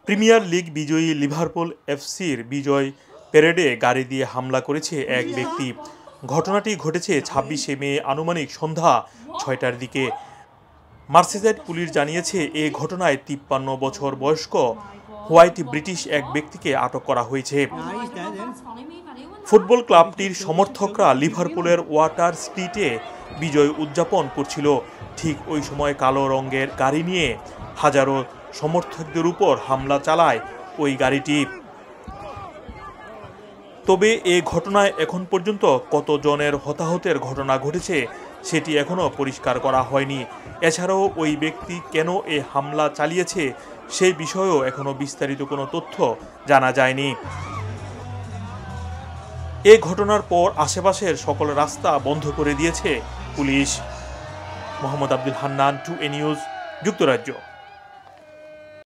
Premier league বিজয়ী Liverpool এফসির বিজয় প্যারেডে গাড়ি দিয়ে হামলা করেছে এক ব্যক্তি। ঘটনাটি ঘটেছে ২৬শে মে আনুমানিক সন্ধ্যা ৬টার দিকে। মার্সিসাইড পুলিশ জানিয়েছে, এ ঘটনায় ৫৩ বছর বয়স্ক হোয়াইট ব্রিটিশ এক ব্যক্তিকে আটক করা হয়েছে। ফুটবল ক্লাবটির সমর্থকরা লিভারপুলের ওয়াটার স্ট্রিটে বিজয় উদযাপন করছিল। ঠিক ওই সময় কালো রঙের গাড়ি নিয়ে হাজারো সমর্থকদের উপর হামলা চালায় ওই গাড়িটি। তবে এ ঘটনায় এখন পর্যন্ত কতজনের হতাহতের ঘটনা ঘটেছে সেটি এখনও পরিষ্কার করা হয়নি। এছাড়াও ওই ব্যক্তি কেন এ হামলা চালিয়েছে সেই বিষয়েও এখনও বিস্তারিত কোনো তথ্য জানা যায়নি। এ ঘটনার পর আশেপাশের সকল রাস্তা বন্ধ করে দিয়েছে police. Mohammad Abdul Hannan, 2A news, যুক্তরাজ্য।